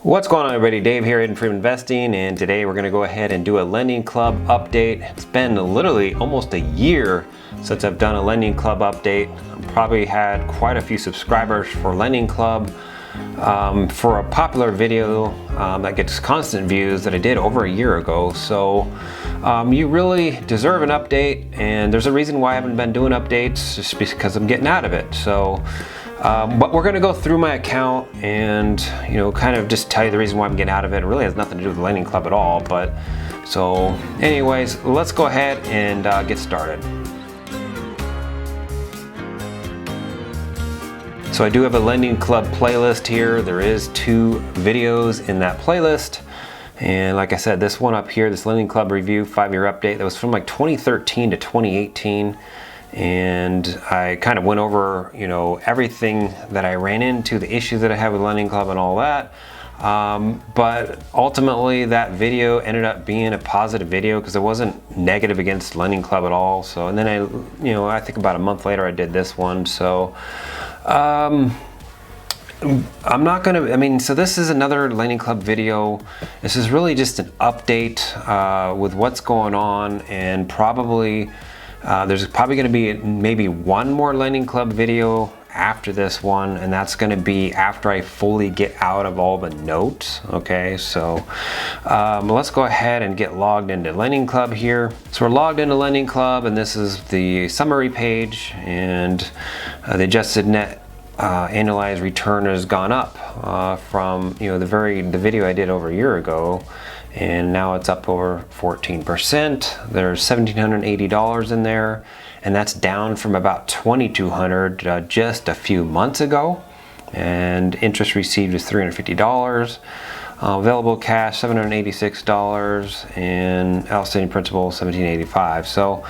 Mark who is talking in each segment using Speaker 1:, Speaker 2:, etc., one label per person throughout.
Speaker 1: What's going on, everybody? Dave here, Hidden Freedom Investing, and today we're going to go ahead and do a LendingClub update. It's been literally almost a year since I've done a LendingClub update. I've probably had quite a few subscribers for LendingClub for a popular video that gets constant views that I did over a year ago. So you really deserve an update, and there's a reason why I haven't been doing updates, just because I'm getting out of it. So but we're going to go through my account and, kind of just tell you the reason why I'm getting out of it. It really has nothing to do with the LendingClub at all. But so anyways, let's go ahead and get started. So I do have a LendingClub playlist here. There is 2 videos in that playlist. And like I said, this one up here, this LendingClub review 5-year update, that was from like 2013 to 2018. And I kind of went over, everything that I ran into, the issues that I had with LendingClub and all that. But ultimately that video ended up being a positive video because it wasn't negative against LendingClub at all. So, and then I think about a month later I did this one. So, I'm not gonna, so this is another LendingClub video. This is really just an update with what's going on, and probably there's probably going to be maybe one more LendingClub video after this one, and that's going to be after I fully get out of all the notes. Okay, so let's go ahead and get logged into LendingClub here. So we're logged into LendingClub, and this is the summary page, and the adjusted net annualized return has gone up from the video I did over a year ago, and now it's up over 14%. There's $1,780 in there, and that's down from about $2,200 just a few months ago. And interest received is $350. Available cash $786, and outstanding principal $1,785. So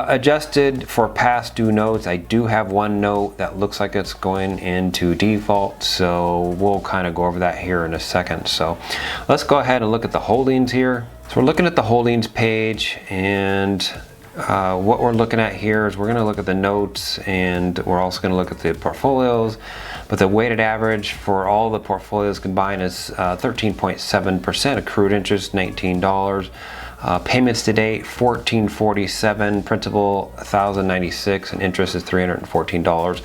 Speaker 1: adjusted for past due notes, I do have one note that looks like it's going into default, so we'll kind of go over that here in a second. So let's go ahead and look at the holdings here. So we're looking at the holdings page, and what we're looking at here is we're going to look at the notes, and we're also going to look at the portfolios. But the weighted average for all the portfolios combined is 13.7%, accrued interest $19, payments to date $1,447, principal $1,096, and interest is $314.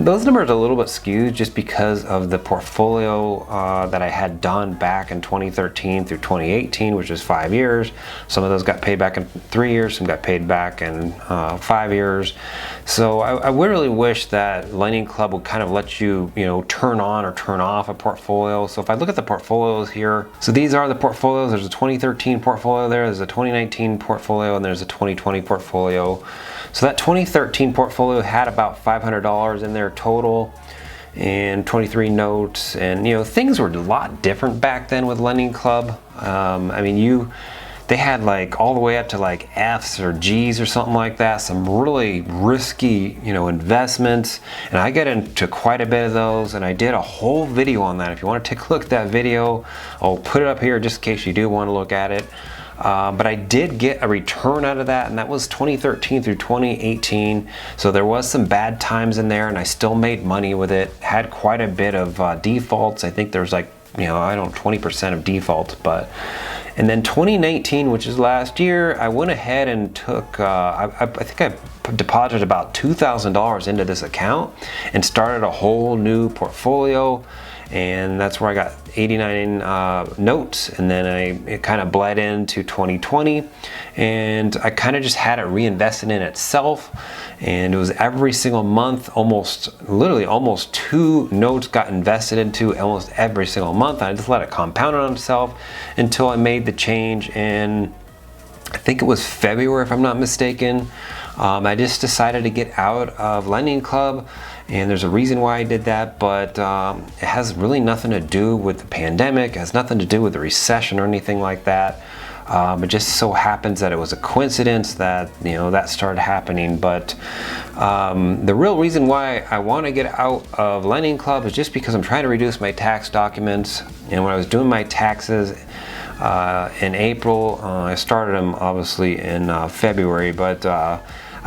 Speaker 1: Those numbers are a little bit skewed just because of the portfolio that I had done back in 2013 through 2018, which is 5 years. Some of those got paid back in 3 years, some got paid back in 5 years. So I really wish that LendingClub would kind of let you, turn on or turn off a portfolio. So if I look at the portfolios here, so these are the portfolios. There's a 2013 portfolio there's a 2019 portfolio, and there's a 2020 portfolio. So that 2013 portfolio had about $500 in there total, and 23 notes, and things were a lot different back then with LendingClub. They had like all the way up to like F's or G's or something like that, some really risky investments, and I get into quite a bit of those, and I did a whole video on that. If you want to take a look at that video, I'll put it up here just in case you do want to look at it. But I did get a return out of that, and that was 2013 through 2018. So there was some bad times in there, and I still made money with it. Had quite a bit of defaults. I think there's like 20% of defaults. But and then 2019, which is last year, I went ahead and took I think I deposited about $2,000 into this account and started a whole new portfolio. And that's where I got 89 notes, and then it kind of bled into 2020, and I kind of just had it reinvested in itself, and it was every single month, literally almost 2 notes got invested into almost every single month. I just let it compound on itself until I made the change in, I think it was February if I'm not mistaken. I just decided to get out of LendingClub, and there's a reason why I did that, but it has really nothing to do with the pandemic. It has nothing to do with the recession or anything like that. It just so happens that it was a coincidence that that started happening. But the real reason why I want to get out of LendingClub is just because I'm trying to reduce my tax documents. And when I was doing my taxes in April, I started them obviously in February, but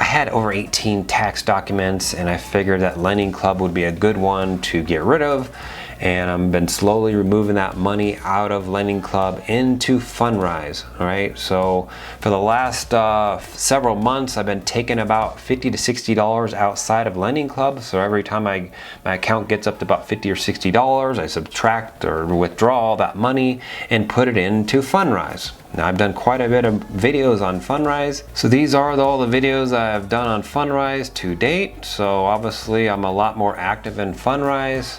Speaker 1: I had over 18 tax documents, and I figured that LendingClub would be a good one to get rid of. and I've been slowly removing that money out of LendingClub into Fundrise. All right, so for the last several months, I've been taking about $50 to $60 outside of LendingClub. So every time my account gets up to about $50 or $60, I subtract or withdraw all that money and put it into Fundrise. Now, I've done quite a bit of videos on Fundrise. So these are all the videos I've done on Fundrise to date. So obviously I'm a lot more active in Fundrise.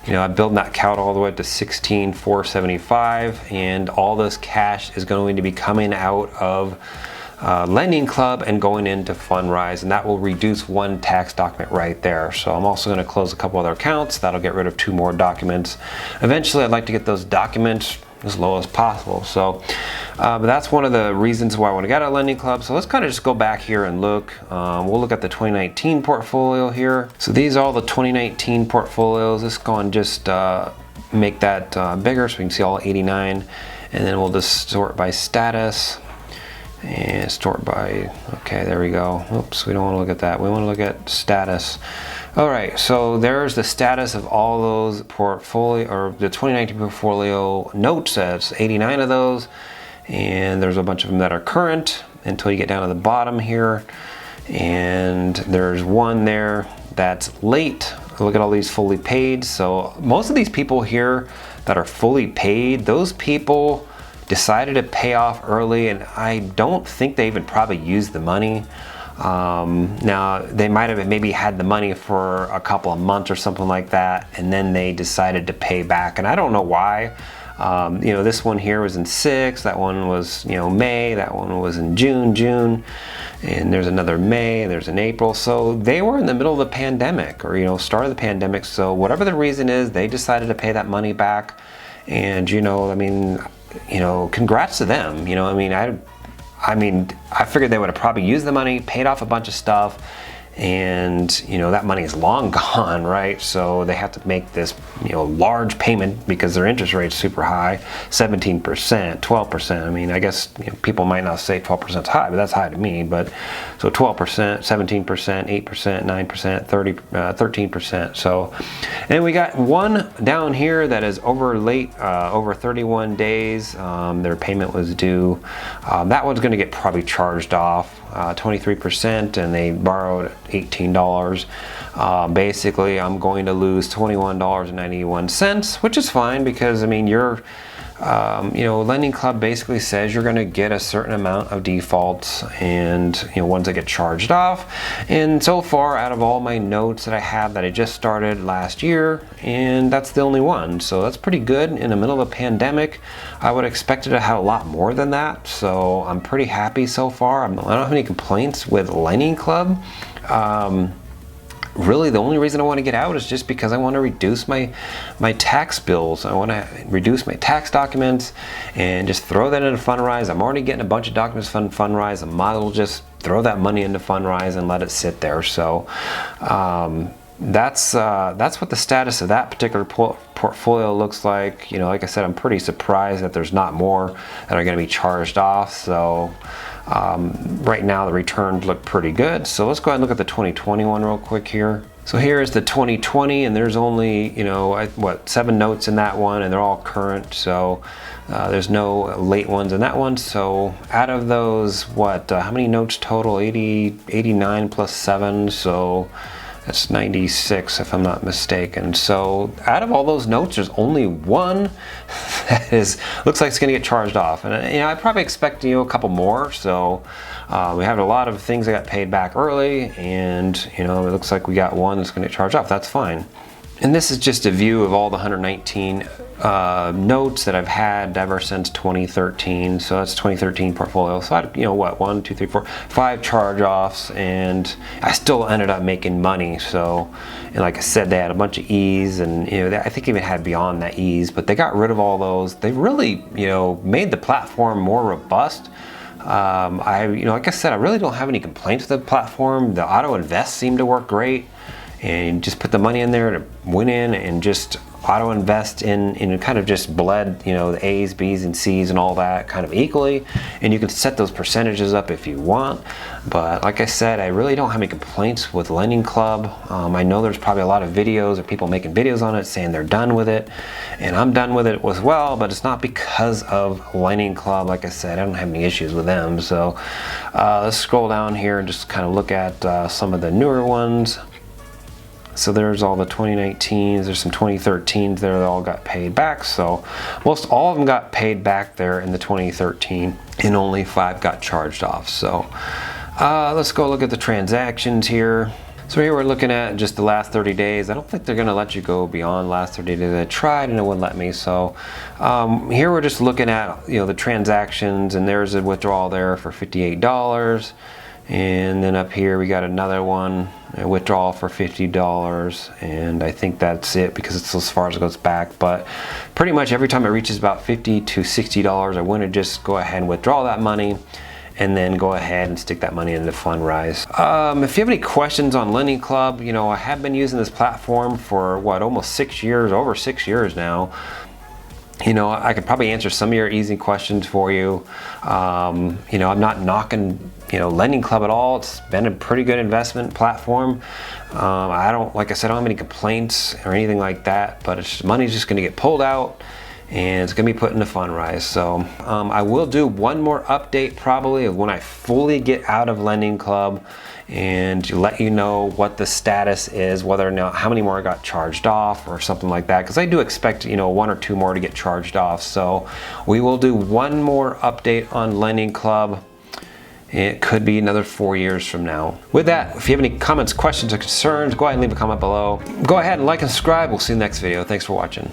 Speaker 1: You know, I'm building that account all the way up to 16,475, and all this cash is going to be coming out of LendingClub and going into Fundrise, and that will reduce one tax document right there. So I'm also going to close a couple other accounts. That'll get rid of 2 more documents. Eventually, I'd like to get those documents as low as possible. So but that's one of the reasons why I want to get out of LendingClub. So let's kind of just go back here and look. We'll look at the 2019 portfolio here. So these are all the 2019 portfolios. Let's go and just make that bigger so we can see all 89, and then we'll just sort by status and sort by, okay, there we go. Oops, we don't want to look at that. We want to look at status. All right, so there's the status of all those portfolio, or the 2019 portfolio notes. That's 89 of those, and there's a bunch of them that are current until you get down to the bottom here, and there's one there that's late. Look at all these fully paid. So most of these people here that are fully paid, those people decided to pay off early, and I don't think they even probably used the money. Now they might have maybe had the money for a couple of months or something like that, and then they decided to pay back, and I don't know why. You know, this one here was in 6, that one was, you know, May, that one was in June, and there's another May, and there's an April. So they were in the middle of the pandemic, or, you know, start of the pandemic. So whatever the reason is, they decided to pay that money back. And, you know, I mean, you know, congrats to them. You know, I mean, I figured they would have probably used the money, paid off a bunch of stuff, and, you know, that money is long gone, right? So they have to make this, you know, large payment because their interest rate's super high, 17%, 12%. I mean, I guess, you know, people might not say 12% is high, but that's high to me. But so 12%, 17%, 8%, 9%, 13%. So, and we got one down here that is over 31 days. Their payment was due. That one's going to get probably charged off 23%, and they borrowed $18. Basically, I'm going to lose $21.91, which is fine because, I mean, you're, you know, LendingClub basically says you're going to get a certain amount of defaults, and, you know, ones that get charged off. And so far, out of all my notes that I have that I just started last year, and that's the only one. So that's pretty good in the middle of a pandemic. I would expect it to have a lot more than that. So I'm pretty happy so far. I don't have any complaints with LendingClub. Really, the only reason I want to get out is just because I want to reduce my tax bills. I want to reduce my tax documents and just throw that into Fundrise. I'm already getting a bunch of documents from Fundrise. I might as well just throw that money into Fundrise and let it sit there. So that's what the status of that particular portfolio looks like. You know, like I said, I'm pretty surprised that there's not more that are going to be charged off. So right now the returns look pretty good. So let's go ahead and look at the 2021 real quick here. So here is the 2020, and there's only, you know, 7 notes in that one, and they're all current. So there's no late ones in that one. So out of those, how many notes total? 89 plus 7. So that's 96 if I'm not mistaken. So out of all those notes, there's only one that looks like it's going to get charged off. And, you know, I probably expect, you know, a couple more. So we have a lot of things that got paid back early, and, you know, it looks like we got one that's going to get charged off. That's fine. And this is just a view of all the 119 notes that I've had ever since 2013. So that's 2013 portfolio. So I had, you know, 1, 2, 3, 4, 5 charge-offs, and I still ended up making money. So, and like I said, they had a bunch of E's, and, you know, I think even had beyond that E's, but they got rid of all those. They really, you know, made the platform more robust. You know, like I said, I really don't have any complaints with the platform. The auto invest seemed to work great. And just put the money in there, to went in and just auto invest in kind of just bled, you know, the A's, B's, and C's and all that kind of equally, and you can set those percentages up if you want. But like I said, I really don't have any complaints with LendingClub. I know there's probably a lot of videos or people making videos on it saying they're done with it, and I'm done with it as well, but it's not because of LendingClub. Like I said, I don't have any issues with them. So let's scroll down here and just kind of look at some of the newer ones. So there's all the 2019s, there's some 2013s there that all got paid back. So most all of them got paid back there in the 2013, and only 5 got charged off. So let's go look at the transactions here. So here we're looking at just the last 30 days. I don't think they're gonna let you go beyond last 30 days. I tried and it wouldn't let me. So here we're just looking at, you know, the transactions, and there's a withdrawal there for $58. And then up here we got another one, a withdrawal for $50, and I think that's it because it's as far as it goes back. But pretty much every time it reaches about $50 to $60, I want to just go ahead and withdraw that money, and then go ahead and stick that money into Fundrise. If you have any questions on LendingClub, you know, I have been using this platform for what, almost 6 years, over 6 years now. You know, I could probably answer some of your easy questions for you. You know, I'm not knocking, you know, LendingClub at all. It's been a pretty good investment platform. I don't, like I said, I don't have any complaints or anything like that, but it's, money's just gonna get pulled out and it's gonna be put into Fundrise. So I will do one more update probably of when I fully get out of LendingClub, and let you know what the status is, whether or not how many more got charged off or something like that, because I do expect, you know, 1 or 2 more to get charged off. So we will do one more update on LendingClub. It could be another 4 years from now. With that, if you have any comments, questions, or concerns, go ahead and leave a comment below. Go ahead and like and subscribe. We'll see you in the next video. Thanks for watching.